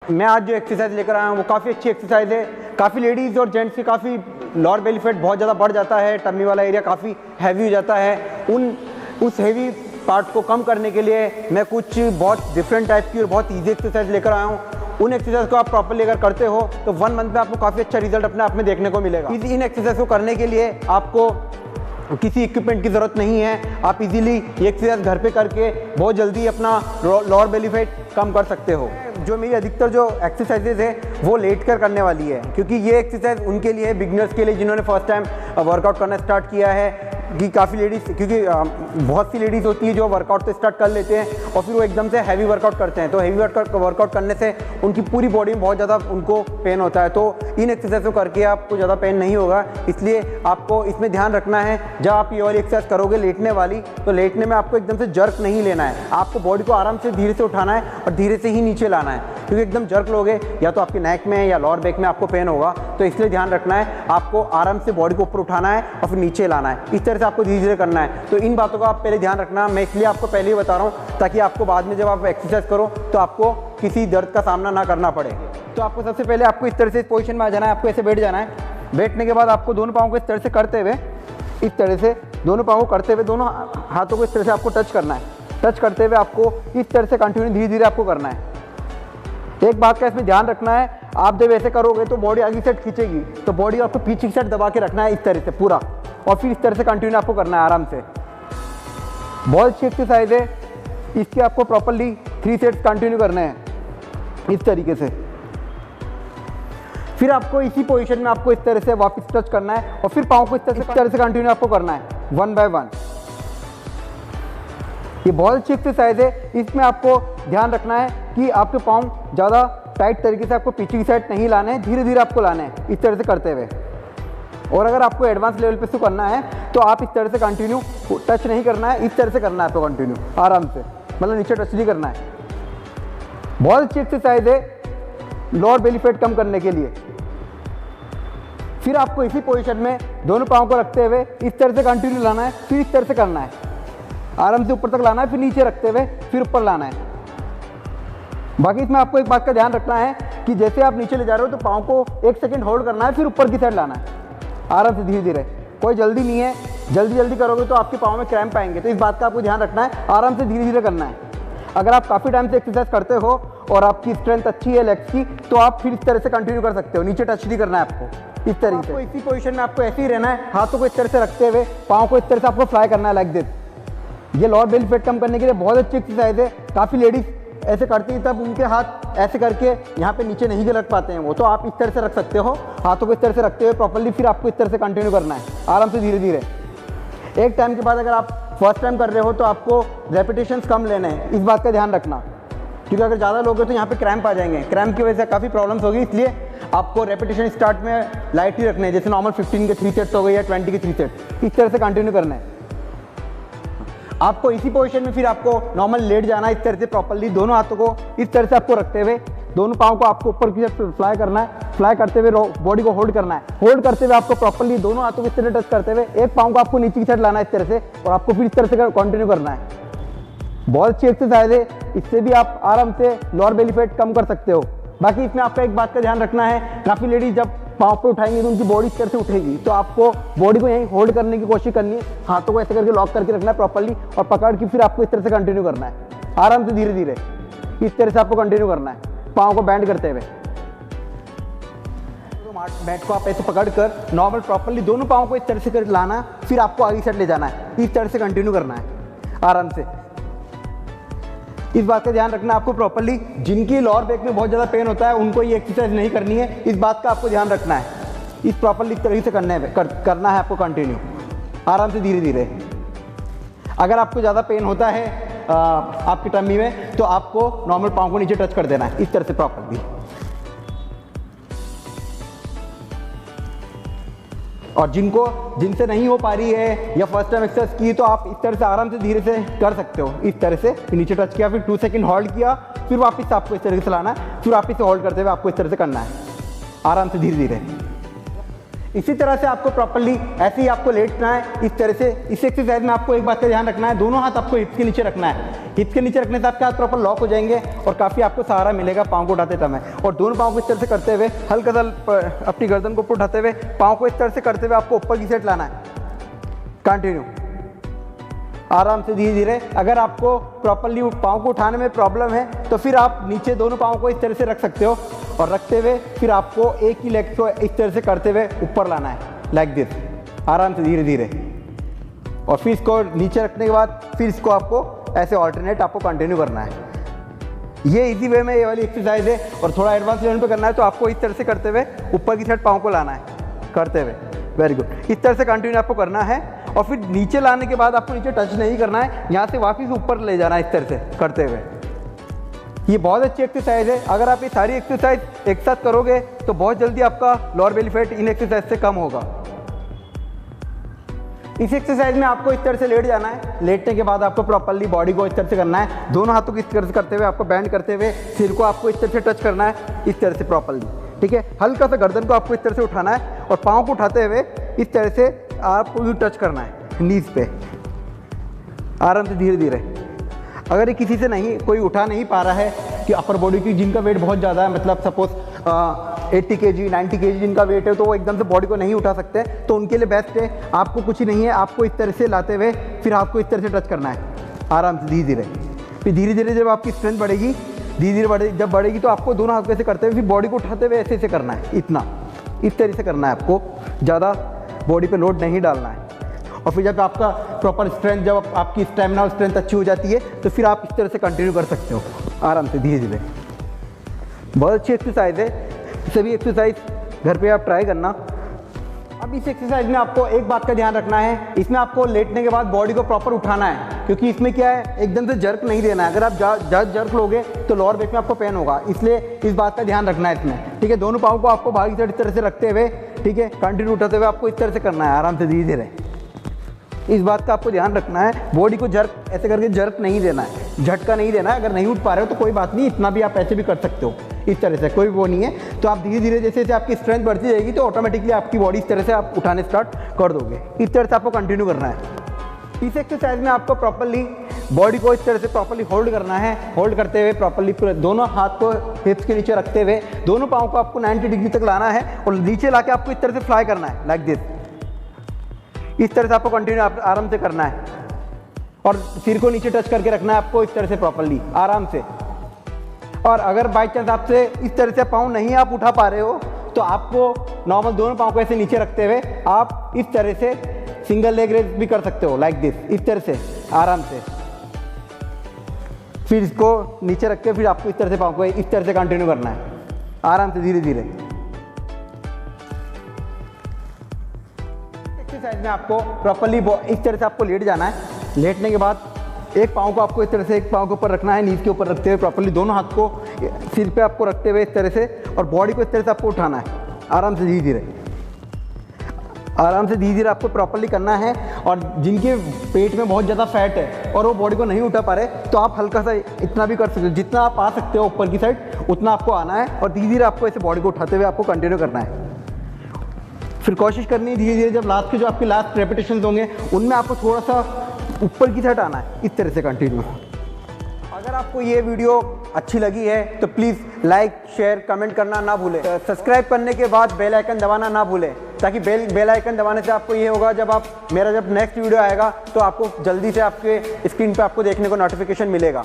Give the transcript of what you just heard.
मैं आज जो एक्सरसाइज लेकर आया हूँ वो काफ़ी अच्छी एक्सरसाइज है। काफ़ी लेडीज़ और जेंट्स की काफ़ी लोअर बेली फैट बहुत ज़्यादा बढ़ जाता है, टम्मी वाला एरिया काफ़ी हैवी हो जाता है। उस हैवी पार्ट को कम करने के लिए मैं कुछ बहुत डिफरेंट टाइप की और बहुत ईजी एक्सरसाइज लेकर आया हूँ। उन एक्सरसाइज को आप प्रॉपरली अगर करते हो तो 1 मंथ में आपको काफ़ी अच्छा रिजल्ट अपने आप में देखने को मिलेगा। इन एक्सरसाइज को करने के लिए आपको किसी इक्विपमेंट की ज़रूरत नहीं है। आप इजीली ये एक्सरसाइज घर पे करके बहुत जल्दी अपना लोअर बेली फैट कम कर सकते हो। जो मेरी अधिकतर जो एक्सरसाइजेज है वो लेट कर करने वाली है, क्योंकि ये एक्सरसाइज उनके लिए, बिगनर्स के लिए जिन्होंने फर्स्ट टाइम वर्कआउट करना स्टार्ट किया है। कि काफ़ी लेडीज़, क्योंकि बहुत सी लेडीज़ होती है जो वर्कआउट तो स्टार्ट कर लेते हैं और फिर वो एकदम से हैवी वर्कआउट करते हैं, तो हैवी वर्कआउट करने से उनकी पूरी बॉडी में बहुत ज़्यादा उनको पेन होता है। तो इन एक्सरसाइज को करके आपको ज़्यादा पेन नहीं होगा, इसलिए आपको इसमें ध्यान रखना है। जब आप ये वाली एक्सरसाइज करोगे लेटने वाली, तो लेटने में आपको एकदम से जर्क नहीं लेना है। आपको बॉडी को आराम से धीरे से उठाना है और धीरे से ही नीचे लाना है, क्योंकि एकदम जर्क लोगे या तो आपके नेक में या लोअर बैक में आपको पेन होगा। तो इसलिए ध्यान रखना है, आपको आराम से बॉडी को ऊपर उठाना है और फिर नीचे लाना है। इस तरह से आपको धीरे धीरे करना है। तो इन बातों का आप पहले ध्यान रखना, मैं इसलिए आपको पहले ही बता रहा हूँ ताकि आपको बाद में जब आप एक्सरसाइज करो तो आपको किसी दर्द का सामना ना करना पड़े। तो आपको सबसे पहले आपको इस तरह से पोजीशन में आ जाना है, आपको ऐसे बैठ जाना है। बैठने के बाद आपको दोनों पाँव को इस तरह से करते हुए, इस तरह से दोनों पाँव को करते हुए दोनों हाथों को इस तरह से आपको टच करना है। टच करते हुए आपको इस तरह से कंटिन्यू धीरे धीरे आपको करना है। एक बात का इसमें ध्यान रखना है, आप जब ऐसे करोगे तो बॉडी आगे साइड खींचेगी, तो बॉडी आपको पीछे की साइड दबा के रखना है इस तरह से पूरा, और फिर इस तरह से कंटिन्यू आपको करना है आराम से। बहुत अच्छी एक्सरसाइज है, इसके आपको प्रॉपरली 3 सेट्स कंटिन्यू करने हैं इस तरीके से। फिर आपको इसी पोजीशन में आपको इस तरह से वापस टच करना है और फिर पाँव को इस तरह से कंटिन्यू आपको करना है 1 बाय 1। ये बहुत अच्छी एक्सरसाइज है। इसमें आपको ध्यान रखना है कि आपके पाँव ज़्यादा टाइट तरीके से आपको पीछे की साइड नहीं लाने हैं, धीरे धीरे आपको लाने हैं इस तरह से करते हुए। और अगर आपको एडवांस लेवल पे इसको करना है तो आप इस तरह से कंटिन्यू टच नहीं करना है, इस तरह से करना है आपको कंटिन्यू आराम से, मतलब नीचे टच नहीं करना है। बहुत अच्छी एक्सरसाइज है लोअर बेली फैट कम करने के लिए। फिर आपको इसी पोजीशन में दोनों पाँव को रखते हुए इस तरह से कंटिन्यू लाना है, फिर इस तरह से करना है, आराम से ऊपर तक लाना है, फिर नीचे रखते हुए फिर ऊपर लाना है। बाकी इसमें आपको एक बात का ध्यान रखना है कि जैसे आप नीचे ले जा रहे हो तो पाँव को 1 सेकंड होल्ड करना है, फिर ऊपर की साइड लाना है आराम से धीरे धीरे। कोई जल्दी नहीं है, जल्दी करोगे तो आपके पाँव में क्रैम्प आएंगे, तो इस बात का आपको ध्यान रखना है, आराम से धीरे धीरे करना है। अगर आप काफ़ी टाइम से एक्सरसाइज करते हो और आपकी स्ट्रेंथ अच्छी है लेग्स की, तो आप फिर इस तरह से कंटिन्यू कर सकते हो, नीचे टच नहीं करना है आपको इस तरीके से। इसी पोजीशन में आपको ऐसे ही रहना है, हाथों को इस तरह से रखते हुए पाँव को इस तरह से आपको फ्लाई करना है लाइक दिस। ये लोअर बेली फैट कम करने के लिए बहुत अच्छी एक्सरसाइज है। काफ़ी लेडीज़ ऐसे करती हैं तब उनके हाथ ऐसे करके यहाँ पे नीचे नहीं रख पाते हैं वो, तो आप इस तरह से रख सकते हो, हाथों को इस तरह से रखते हुए प्रॉपर्ली, फिर आपको इस तरह से कंटिन्यू करना है आराम से धीरे धीरे। एक टाइम के बाद अगर आप फर्स्ट टाइम कर रहे हो तो आपको रेपिटेशंस कम लेने हैं, इस बात का ध्यान रखना, क्योंकि अगर ज़्यादा लोगे तो यहाँ पे क्रैम्प आ जाएंगे, क्रैम्प की वजह से काफ़ी प्रॉब्लम्स होगी। इसलिए आपको रेपिटेशन स्टार्ट में लाइट ही रखने हैं, जैसे नॉर्मल 15 के 3 सेट्स हो गए या 20 के 3 सेट्स, इस तरह से कंटिन्यू करना है। आपको इसी पोजीशन में फिर आपको नॉर्मल लेट जाना है इस तरह से प्रॉपर्ली, दोनों हाथों को इस तरह से आपको रखते हुए दोनों पाँव को आपको ऊपर की तरफ फ्लाई करना है, फ्लाई करते हुए बॉडी को होल्ड करना है, होल्ड करते हुए आपको प्रॉपर्ली दोनों हाथों को इस तरह टच करते हुए एक पाँव को आपको नीचे की साइड लाना है इस तरह से, और आपको फिर इस तरह से कंटिन्यू करना है। बहुत अच्छी एक्सरसाइज है, इससे भी आप आराम से लोअर बेली फैट कम कर सकते हो। बाकी इसमें आपका एक बात का ध्यान रखना है, काफ़ी लेडीज जब पाँव पे उठाएंगे तो उनकी बॉडी इस तरह से उठेगी, तो आपको बॉडी को यहीं होल्ड करने की कोशिश करनी है, हाथों को ऐसे करके लॉक करके रखना है प्रॉपर्ली, और पकड़ के फिर आपको इस तरह से कंटिन्यू करना है आराम से धीरे धीरे, इस तरह से आपको कंटिन्यू करना है पाँव को बैंड करते हुए। तो बैट को आप ऐसे पकड़ कर नॉर्मल प्रॉपर्ली दोनों पाँव को इस तरह से कर लाना, फिर आपको आगे साइड ले जाना है, इस तरह से कंटिन्यू करना है आराम से। इस बात का ध्यान रखना आपको प्रॉपर्ली, जिनकी लोअर बैक में बहुत ज़्यादा पेन होता है उनको ये एक्सरसाइज नहीं करनी है, इस बात का आपको ध्यान रखना है। इस प्रॉपर्ली इस तरीके से करना है आपको कंटिन्यू आराम से धीरे धीरे। अगर आपको ज़्यादा पेन होता है आपकी टम्मी में तो आपको नॉर्मल पाँव को नीचे टच कर देना है इस तरह से प्रॉपर्ली। और जिनसे नहीं हो पा रही है या फर्स्ट टाइम एक्सरसाइज की, तो आप इस तरह से आराम से धीरे से कर सकते हो, इस तरह से नीचे टच किया, फिर 2 सेकंड होल्ड किया, फिर वापस आपको इस तरह से लाना है, फिर वापस से होल्ड करते हुए आपको इस तरह से करना है आराम से धीरे धीरे। इसी तरह से आपको प्रॉपर्ली ऐसे ही आपको लेटना है इस तरह से। इस एक्सरसाइज में आपको एक बात का ध्यान रखना है, दोनों हाथ आपको हिप्स के नीचे रखना है। हिप्स के नीचे रखने से आपके हाथ प्रॉपर लॉक हो जाएंगे और काफ़ी आपको सहारा मिलेगा पाँव को उठाते समय। और दोनों पाँव को इस तरह से करते हुए हल्का सा अपनी गर्दन को ऊपर उठाते हुए पाँव को इस तरह से करते हुए आपको ऊपर की साइड लाना है। कंटिन्यू आराम से धीरे धीरे। अगर आपको प्रॉपर्ली पाँव को उठाने में प्रॉब्लम है तो फिर आप नीचे दोनों पाँव को इस तरह से रख सकते हो और रखते हुए फिर आपको एक ही लेग को इस तरह से करते हुए ऊपर लाना है, लाइक दिस, आराम से धीरे धीरे। और फिर इसको नीचे रखने के बाद फिर इसको आपको ऐसे ऑल्टरनेट आपको कंटिन्यू करना है। ये इजी वे में ये वाली एक्सरसाइज है। और थोड़ा एडवांस लेवल पे करना है तो आपको इस तरह से करते हुए ऊपर की साइड पाँव को लाना है, करते हुए, वेरी गुड। इस तरह से कंटिन्यू आपको करना है। और फिर नीचे लाने के बाद आपको नीचे टच नहीं करना है, यहाँ से वापस ऊपर ले जाना है इस तरह से करते हुए। ये बहुत अच्छी एक्सरसाइज है। अगर आप ये सारी एक्सरसाइज एक साथ करोगे तो बहुत जल्दी आपका lower belly fat in exercise से कम होगा। इस एक्सरसाइज में आपको इस तरह से लेट जाना है। लेटने के बाद आपको प्रॉपर्ली बॉडी को इस तरह से करना है, दोनों हाथों को इस तरह से करते हुए आपको बैंड करते हुए सिर को आपको इस तरह से टच करना है, इस तरह से प्रॉपर्ली, ठीक है। हल्का सा गर्दन को आपको इस तरह से उठाना है और पाँव को उठाते हुए इस तरह से आपको भी टच करना है नीज पे, आराम से धीरे धीरे। अगर ये किसी से नहीं कोई उठा नहीं पा रहा है कि अपर बॉडी की जिनका वेट बहुत ज़्यादा है, मतलब सपोज 80 kg 90 kg जिनका वेट है तो वो एकदम से बॉडी को नहीं उठा सकते, तो उनके लिए बेस्ट है आपको कुछ नहीं है, आपको इस तरह से लाते हुए फिर आपको इस तरह से टच करना है आराम से धीरे धीरे। फिर धीरे धीरे जब आपकी स्ट्रेंथ बढ़ेगी, धीरे धीरे जब बढ़ेगी तो आपको दोनों हाथ को ऐसे करते हुए फिर बॉडी को उठाते हुए ऐसे ऐसे करना है, इतना इस तरह से करना है आपको, ज़्यादा बॉडी पे लोड नहीं डालना है। और फिर जब आपका प्रॉपर स्ट्रेंथ, जब आपकी स्टेमिना और स्ट्रेंथ अच्छी हो जाती है तो फिर आप इस तरह से कंटिन्यू कर सकते हो आराम से धीरे धीरे। बहुत अच्छी एक्सरसाइज है, सभी एक्सरसाइज घर पे आप ट्राई करना। अब इस एक्सरसाइज में आपको एक बात का ध्यान रखना है, इसमें आपको लेटने के बाद बॉडी को प्रॉपर उठाना है, क्योंकि इसमें क्या है एकदम से जर्क नहीं देना है। अगर आप ज़्यादा जर्क लोगे तो लोअर बैक में आपको पेन होगा, इसलिए इस बात का ध्यान रखना है इसमें, ठीक है। दोनों पाँव को आपको बाहर की साइड इस तरह से रखते हुए, ठीक है, कंटिन्यू उठाते हुए आपको इस तरह से करना है आराम से धीरे धीरे। इस बात का आपको ध्यान रखना है, बॉडी को जर्क ऐसे करके जर्क नहीं देना है, झटका नहीं देना है। अगर नहीं उठ पा रहे हो तो कोई बात नहीं, इतना भी आप ऐसे भी कर सकते हो, इस तरह से कोई वो नहीं है। तो आप धीरे धीरे जैसे जैसे आपकी स्ट्रेंथ बढ़ती जाएगी तो ऑटोमेटिकली आपकी बॉडी इस तरह से आप उठाने स्टार्ट कर दोगे। इस तरह से आपको कंटिन्यू करना है। इस एक्सरसाइज में आपको प्रॉपर्ली बॉडी को इस तरह से प्रॉपर्ली होल्ड करना है, होल्ड करते हुए प्रॉपर्ली दोनों हाथ को हिप्स के नीचे रखते हुए दोनों पाँव को आपको 90 डिग्री तक लाना है और नीचे लाके आपको इस तरह से फ्लाई करना है, लाइक दिस। इस तरह से आपको कंटिन्यू आराम से करना है और सिर को नीचे टच करके रखना है आपको इस तरह से प्रॉपर्ली आराम से। और अगर बाई चांस आपसे इस तरह से पाँव नहीं आप उठा पा रहे हो तो आपको नॉर्मल दोनों पाँव को ऐसे नीचे रखते हुए आप इस तरह से सिंगल लेग रेस भी कर सकते हो, लाइक दिस, इस तरह से आराम से। फिर इसको नीचे रख के फिर आपको इस तरह से पाँव को इस तरह से कंटिन्यू करना है आराम से धीरे धीरे। एक्सरसाइज में आपको प्रॉपर्ली इस तरह से आपको लेट जाना है। लेटने के बाद एक पाँव को आपको इस तरह से एक पाँव के ऊपर रखना है, नीज के ऊपर रखते हुए प्रॉपर्ली दोनों हाथ को सिर पे आपको रखते हुए इस तरह से, और बॉडी को इस तरह से आपको उठाना है आराम से धीरे धीरे, आराम से धीरे धीरे आपको प्रॉपर्ली करना है। और जिनके पेट में बहुत ज़्यादा फैट है और वो बॉडी को नहीं उठा पा रहे तो आप हल्का सा इतना भी कर सकते हो, जितना आप आ सकते हो ऊपर की साइड उतना आपको आना है और धीरे धीरे आपको ऐसे बॉडी को उठाते हुए आपको कंटिन्यू करना है। फिर कोशिश करनी है धीरे धीरे, जब लास्ट के जो आपके लास्ट रेपिटेशंस होंगे उनमें आपको थोड़ा सा ऊपर की साइड आना है इस तरह से कंटिन्यू। अगर आपको ये वीडियो अच्छी लगी है तो प्लीज़ लाइक शेयर कमेंट करना ना भूलें। सब्सक्राइब करने के बाद बेल आइकन दबाना ना भूलें, ताकि बेल आइकन दबाने से आपको ये होगा जब मेरा नेक्स्ट वीडियो आएगा तो आपको जल्दी से आपके स्क्रीन पे आपको देखने को नोटिफिकेशन मिलेगा।